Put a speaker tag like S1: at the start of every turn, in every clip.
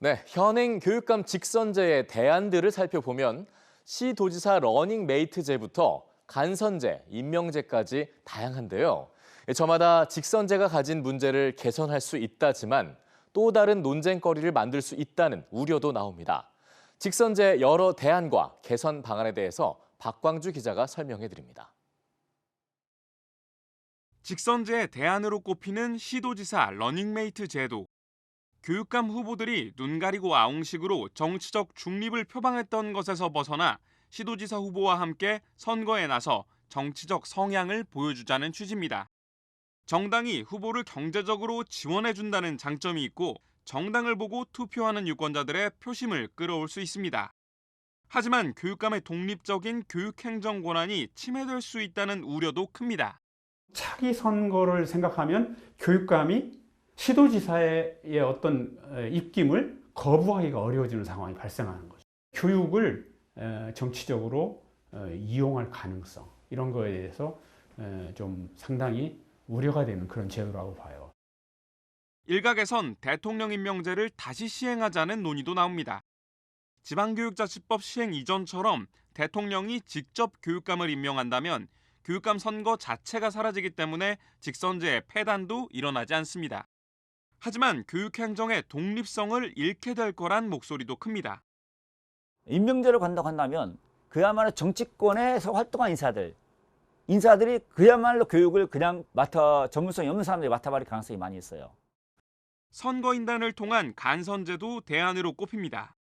S1: 네, 현행 교육감 직선제의 대안들을 살펴보면 시도지사 러닝메이트제부터 간선제, 임명제까지 다양한데요. 저마다 직선제가 가진 문제를 개선할 수 있다지만 또 다른 논쟁거리를 만들 수 있다는 우려도 나옵니다. 직선제 여러 대안과 개선 방안에 대해서 박광주 기자가 설명해 드립니다.
S2: 직선제의 대안으로 꼽히는 시도지사 러닝메이트 제도. 교육감 후보들이 눈 가리고 아웅식으로 정치적 중립을 표방했던 것에서 벗어나 시도지사 후보와 함께 선거에 나서 정치적 성향을 보여주자는 취지입니다. 정당이 후보를 경제적으로 지원해준다는 장점이 있고 정당을 보고 투표하는 유권자들의 표심을 끌어올 수 있습니다. 하지만 교육감의 독립적인 교육행정 권한이 침해될 수 있다는 우려도 큽니다.
S3: 차기 선거를 생각하면 교육감이 시도지사의 어떤 입김을 거부하기가 어려워지는 상황이 발생하는 거죠. 교육을 정치적으로 이용할 가능성, 이런 거에 대해서 좀 상당히 우려가 되는 그런 제도라고 봐요.
S2: 일각에선 대통령 임명제를 다시 시행하자는 논의도 나옵니다. 지방교육자치법 시행 이전처럼 대통령이 직접 교육감을 임명한다면 교육감 선거 자체가 사라지기 때문에 직선제의 폐단도 일어나지 않습니다. 하지만 교육행정의 독립성을 잃게 될 거란 목소리도 큽니다.
S4: 임명제로 간다고 한다면 그야말로 정치권에서 활동한 인사들이 그야말로 교육을 그냥 전문성이 없는 사람들이 맡아버릴 가능성이 많이 있어요.
S2: 선거인단을 통한 간선제도 대안으로 꼽힙니다.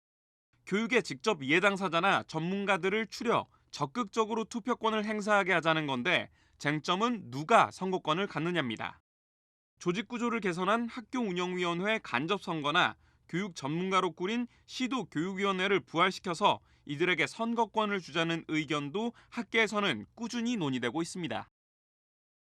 S2: 교육에 직접 이해당사자나 전문가들을 추려 적극적으로 투표권을 행사하게 하자는 건데 쟁점은 누가 선거권을 갖느냐입니다. 조직구조를 개선한 학교운영위원회 간접선거나 교육 전문가로 꾸린 시도교육위원회를 부활시켜서 이들에게 선거권을 주자는 의견도 학계에서는 꾸준히 논의되고 있습니다.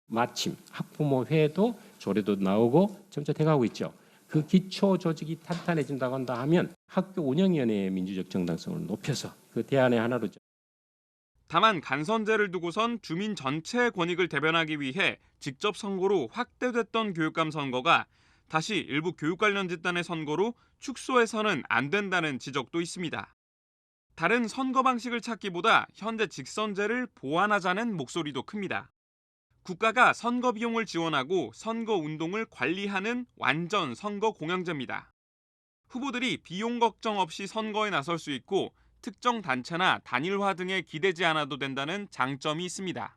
S5: 마침 학부모회도 조례도 나오고 점차 돼가고 있죠. 그 기초 조직이 탄탄해진다고 한다 하면 학교 운영위원회의 민주적 정당성을 높여서 그 대안의 하나로.
S2: 다만 간선제를 두고선 주민 전체의 권익을 대변하기 위해 직접 선거로 확대됐던 교육감 선거가 다시 일부 교육 관련 집단의 선거로 축소해서는 안 된다는 지적도 있습니다. 다른 선거 방식을 찾기보다 현재 직선제를 보완하자는 목소리도 큽니다. 국가가 선거 비용을 지원하고 선거 운동을 관리하는 완전 선거 공영제입니다. 후보들이 비용 걱정 없이 선거에 나설 수 있고 특정 단체나 단일화 등에 기대지 않아도 된다는 장점이 있습니다.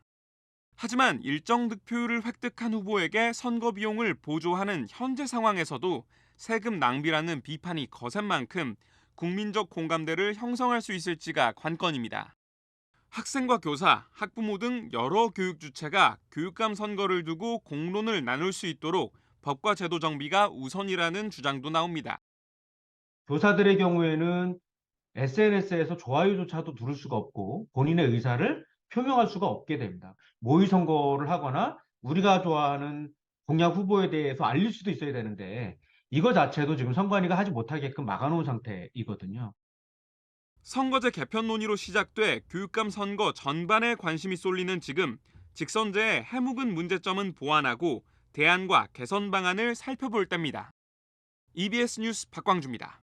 S2: 하지만 일정 득표율을 획득한 후보에게 선거 비용을 보조하는 현재 상황에서도 세금 낭비라는 비판이 거센 만큼 국민적 공감대를 형성할 수 있을지가 관건입니다. 학생과 교사, 학부모 등 여러 교육 주체가 교육감 선거를 두고 공론을 나눌 수 있도록 법과 제도 정비가 우선이라는 주장도 나옵니다.
S6: 교사들의 경우에는 SNS에서 좋아요조차도 누를 수가 없고 본인의 의사를 표명할 수가 없게 됩니다. 모의 선거를 하거나 우리가 좋아하는 공약 후보에 대해서 알릴 수도 있어야 되는데 이거 자체도 지금 선관위가 하지 못하게끔 막아놓은 상태이거든요.
S2: 선거제 개편 논의로 시작돼 교육감 선거 전반에 관심이 쏠리는 지금 직선제의 해묵은 문제점은 보완하고 대안과 개선 방안을 살펴볼 때입니다. EBS 뉴스 박광주입니다.